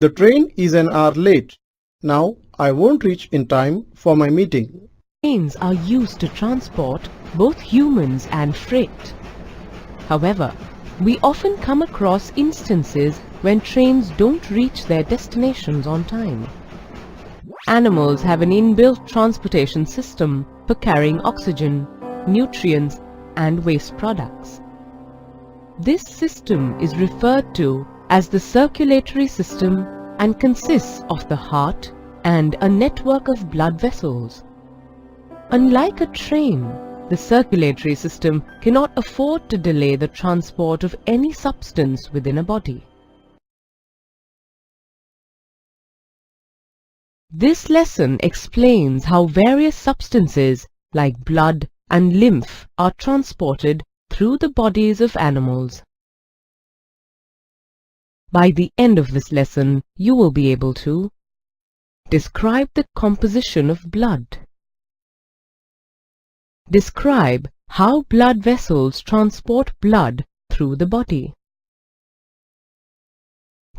The train is an hour late. Now I won't reach in time for my meeting. Trains are used to transport both humans and freight. However, we often come across instances when trains don't reach their destinations on time. Animals have an inbuilt transportation system for carrying oxygen, nutrients, and waste products. This system is referred to as the circulatory system and consists of the heart and a network of blood vessels. Unlike a train, the circulatory system cannot afford to delay the transport of any substance within a body. This lesson explains how various substances like blood and lymph are transported through the bodies of animals. By the end of this lesson, you will be able to describe the composition of blood, describe how blood vessels transport blood through the body,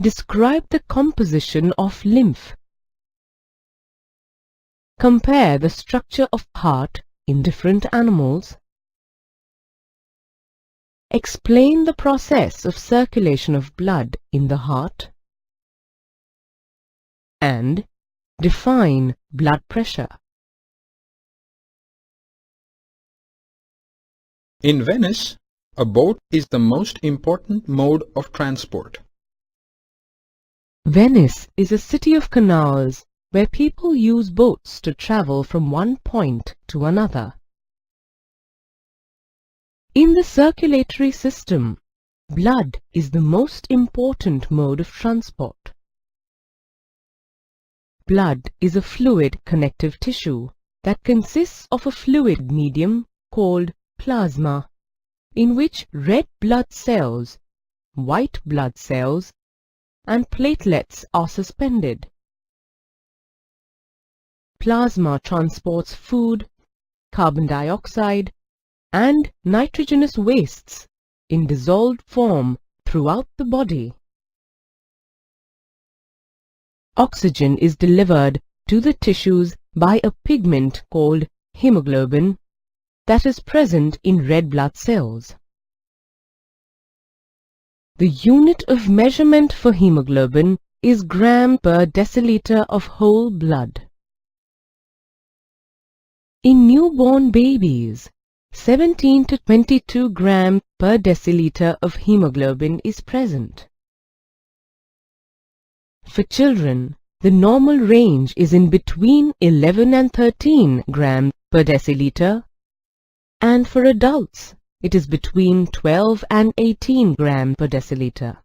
describe the composition of lymph, compare the structure of heart in different animals, explain the process of circulation of blood in the heart, and define blood pressure. In Venice, a boat is the most important mode of transport. Venice is a city of canals where people use boats to travel from one point to another. In the circulatory system, blood is the most important mode of transport. Blood is a fluid connective tissue that consists of a fluid medium called plasma, in which red blood cells, white blood cells, and platelets are suspended. Plasma transports food, carbon dioxide, and nitrogenous wastes in dissolved form throughout the body. Oxygen is delivered to the tissues by a pigment called hemoglobin that is present in red blood cells. The unit of measurement for hemoglobin is gram per deciliter of whole blood. In newborn babies, 17 to 22 grams per deciliter of hemoglobin is present. For children, the normal range is in between 11 and 13 grams per deciliter, and for adults, it is between 12 and 18 grams per deciliter.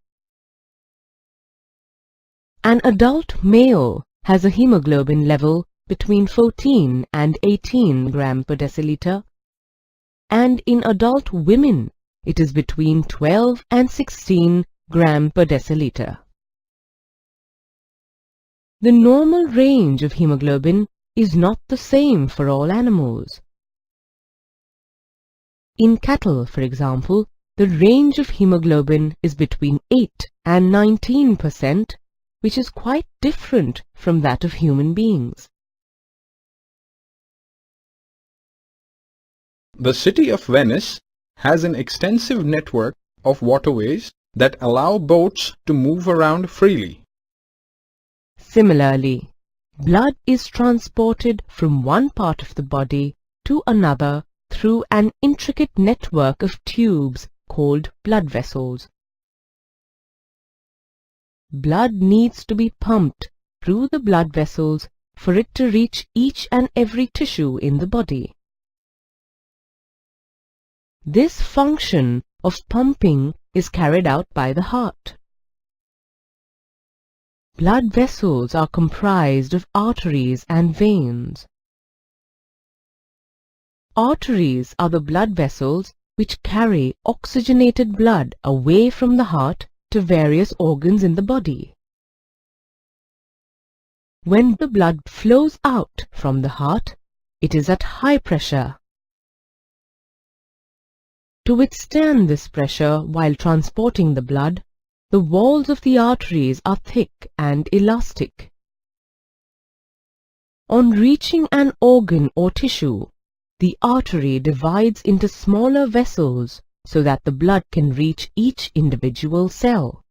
An adult male has a hemoglobin level between 14 and 18 grams per deciliter, and in adult women it is between 12 and 16 grams per deciliter. The normal range of hemoglobin is not the same for all animals. In cattle, for example, the range of hemoglobin is between 8 and 19%, which is quite different from that of human beings. The city of Venice has an extensive network of waterways that allow boats to move around freely. Similarly, blood is transported from one part of the body to another through an intricate network of tubes called blood vessels. Blood needs to be pumped through the blood vessels for it to reach each and every tissue in the body. This function of pumping is carried out by the heart. Blood vessels are comprised of arteries and veins. Arteries are the blood vessels which carry oxygenated blood away from the heart to various organs in the body. When the blood flows out from the heart, it is at high pressure. To withstand this pressure while transporting the blood, the walls of the arteries are thick and elastic. On reaching an organ or tissue, the artery divides into smaller vessels so that the blood can reach each individual cell.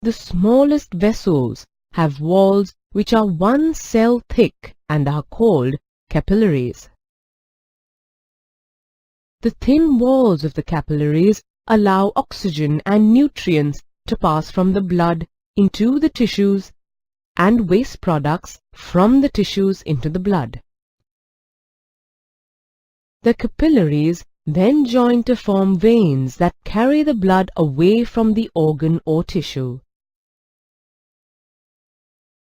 The smallest vessels have walls which are 1 cell thick and are called capillaries. The thin walls of the capillaries allow oxygen and nutrients to pass from the blood into the tissues and waste products from the tissues into the blood. The capillaries then join to form veins that carry the blood away from the organ or tissue.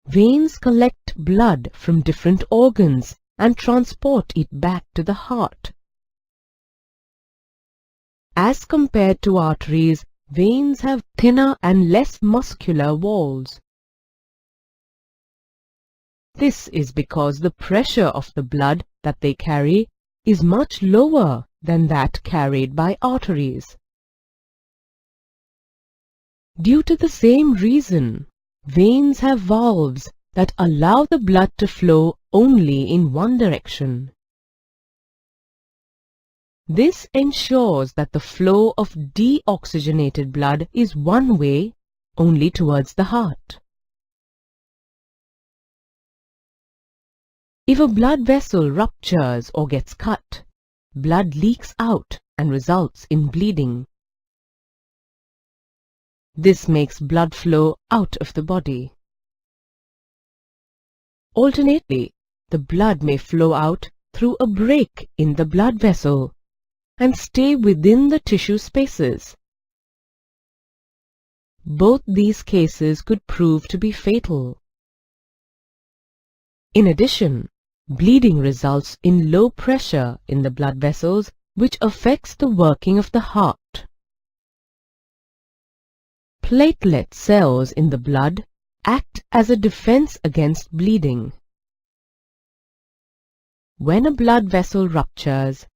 Veins collect blood from different organs and transport it back to the heart. As compared to arteries, veins have thinner and less muscular walls. This is because the pressure of the blood that they carry is much lower than that carried by arteries. Due to the same reason, veins have valves that allow the blood to flow only in one direction. This ensures that the flow of deoxygenated blood is one way, only towards the heart. If a blood vessel ruptures or gets cut, blood leaks out and results in bleeding. This makes blood flow out of the body. Alternately, the blood may flow out through a break in the blood vessel and stay within the tissue spaces. Both these cases could prove to be fatal. In addition, bleeding results in low pressure in the blood vessels, which affects the working of the heart. Platelet cells in the blood act as a defense against bleeding. When a blood vessel ruptures,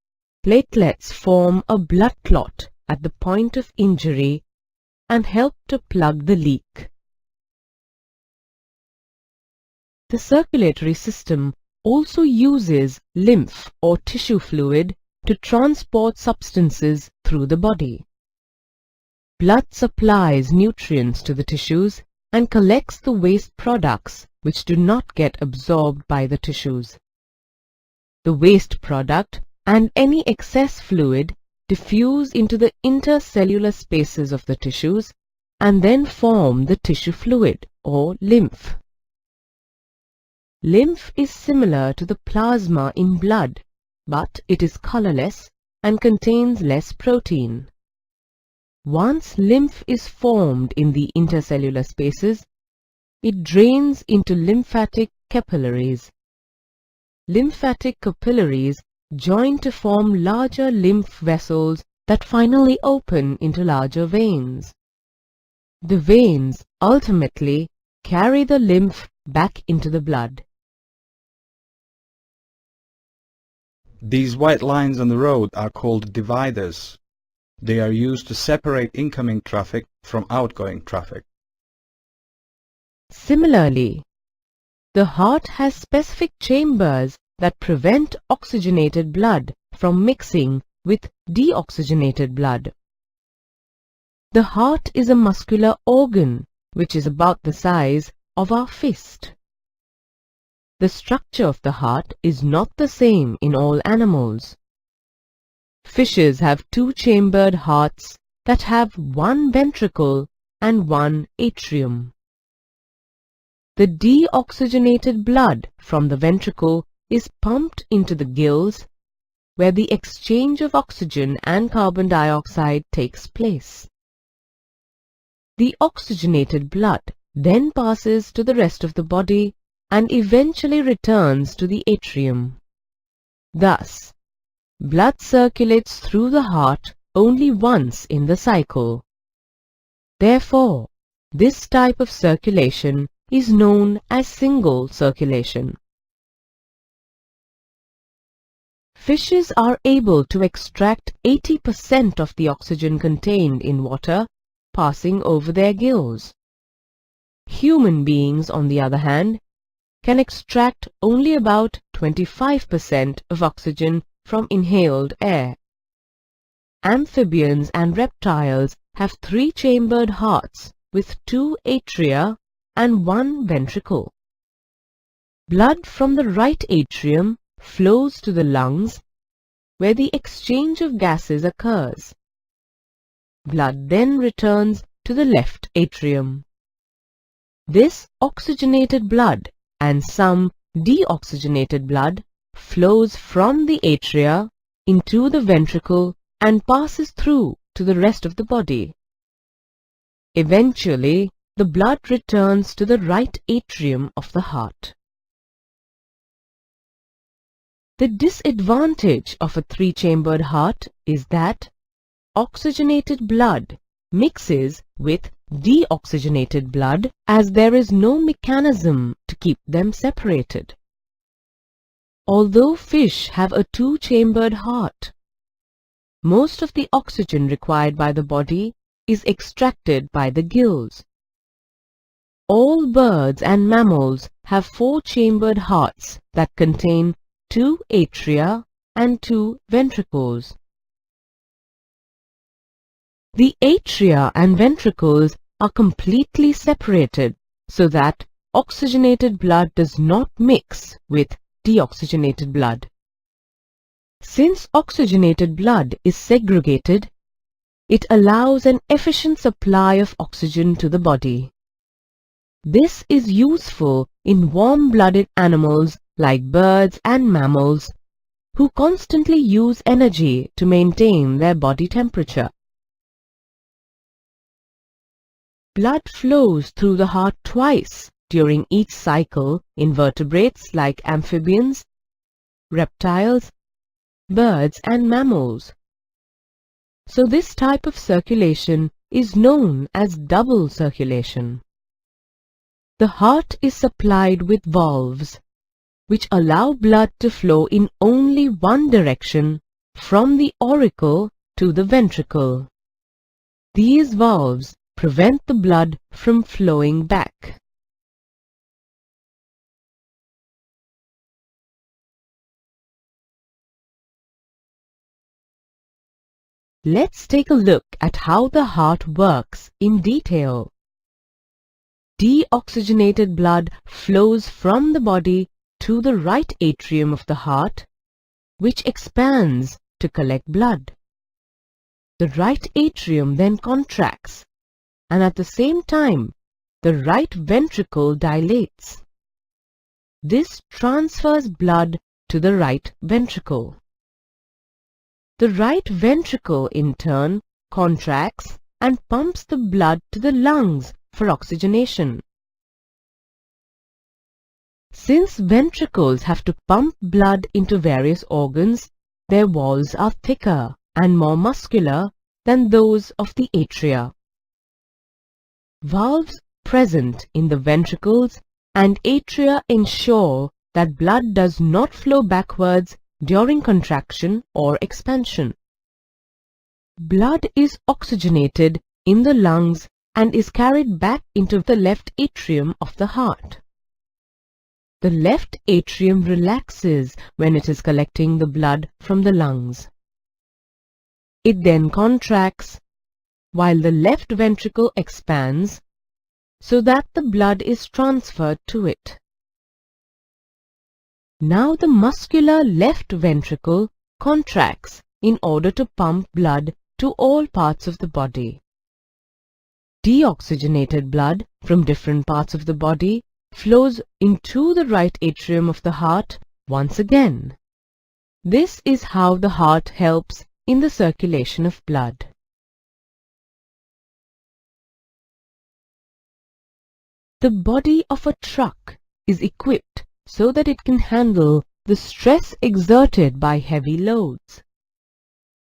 platelets form a blood clot at the point of injury and help to plug the leak. The circulatory system also uses lymph or tissue fluid to transport substances through the body. Blood supplies nutrients to the tissues and collects the waste products which do not get absorbed by the tissues. The waste product and any excess fluid diffuse into the intercellular spaces of the tissues and then form the tissue fluid or lymph. Lymph is similar to the plasma in blood, but it is colorless and contains less protein. Once lymph is formed in the intercellular spaces, it drains into lymphatic capillaries. Lymphatic capillaries join to form larger lymph vessels that finally open into larger veins. The veins ultimately carry the lymph back into the blood. These white lines on the road are called dividers. They are used to separate incoming traffic from outgoing traffic. Similarly, the heart has specific chambers that prevent oxygenated blood from mixing with deoxygenated blood. The heart is a muscular organ which is about the size of our fist. The structure of the heart is not the same in all animals. Fishes have two-chambered hearts that have one ventricle and one atrium. The deoxygenated blood from the ventricle is pumped into the gills, where the exchange of oxygen and carbon dioxide takes place. The oxygenated blood then passes to the rest of the body and eventually returns to the atrium. Thus, blood circulates through the heart only once in the cycle. Therefore, this type of circulation is known as single circulation. Fishes are able to extract 80% of the oxygen contained in water passing over their gills. Human beings, on the other hand, can extract only about 25% of oxygen from inhaled air. Amphibians and reptiles have 3-chambered hearts with 2 atria and 1 ventricle. Blood from the right atrium flows to the lungs, where the exchange of gases occurs. Blood then returns to the left atrium. This oxygenated blood and some deoxygenated blood flows from the atria into the ventricle and passes through to the rest of the body. Eventually, the blood returns to the right atrium of the heart. The disadvantage of a 3-chambered heart is that oxygenated blood mixes with deoxygenated blood, as there is no mechanism to keep them separated. Although fish have a 2-chambered heart, most of the oxygen required by the body is extracted by the gills. All birds and mammals have 4-chambered hearts that contain 2 atria and 2 ventricles. The atria and ventricles are completely separated so that oxygenated blood does not mix with deoxygenated blood. Since oxygenated blood is segregated, it allows an efficient supply of oxygen to the body. This is useful in warm-blooded animals like birds and mammals, who constantly use energy to maintain their body temperature. Blood flows through the heart twice during each cycle in vertebrates like amphibians, reptiles, birds and mammals. So this type of circulation is known as double circulation. The heart is supplied with valves, which allow blood to flow in only one direction from the auricle to the ventricle. These valves prevent the blood from flowing back. Let's take a look at how the heart works in detail. Deoxygenated blood flows from the body to the right atrium of the heart, which expands to collect blood. The right atrium then contracts, and at the same time, the right ventricle dilates. This transfers blood to the right ventricle. The right ventricle, in turn, contracts and pumps the blood to the lungs for oxygenation. Since ventricles have to pump blood into various organs, their walls are thicker and more muscular than those of the atria. Valves present in the ventricles and atria ensure that blood does not flow backwards during contraction or expansion. Blood is oxygenated in the lungs and is carried back into the left atrium of the heart. The left atrium relaxes when it is collecting the blood from the lungs. It then contracts while the left ventricle expands so that the blood is transferred to it. Now the muscular left ventricle contracts in order to pump blood to all parts of the body. Deoxygenated blood from different parts of the body flows into the right atrium of the heart once again. This is how the heart helps in the circulation of blood. The body of a truck is equipped so that it can handle the stress exerted by heavy loads.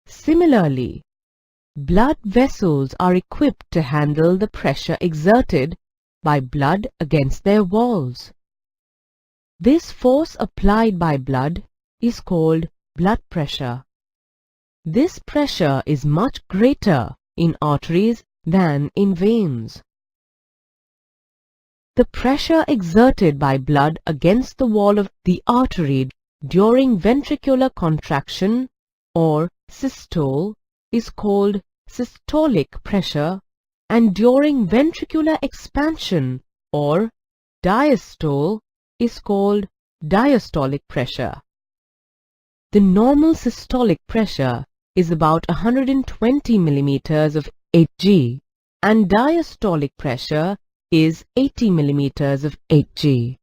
Similarly, blood vessels are equipped to handle the pressure exerted by blood against their walls. This force applied by blood is called blood pressure. This pressure is much greater in arteries than in veins. The pressure exerted by blood against the wall of the artery during ventricular contraction or systole is called systolic pressure, and during ventricular expansion or diastole is called diastolic pressure. The normal systolic pressure is about 120 millimeters of Hg and diastolic pressure is 80 millimeters of Hg.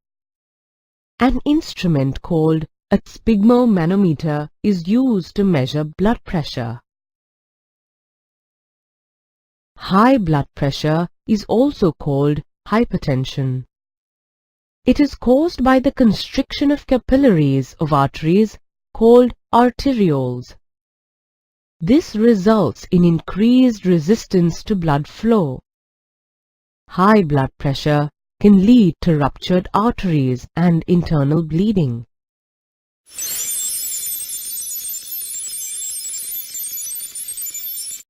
An instrument called a sphygmomanometer is used to measure blood pressure. High blood pressure is also called hypertension. It is caused by the constriction of capillaries of arteries called arterioles. This results in increased resistance to blood flow. High blood pressure can lead to ruptured arteries and internal bleeding.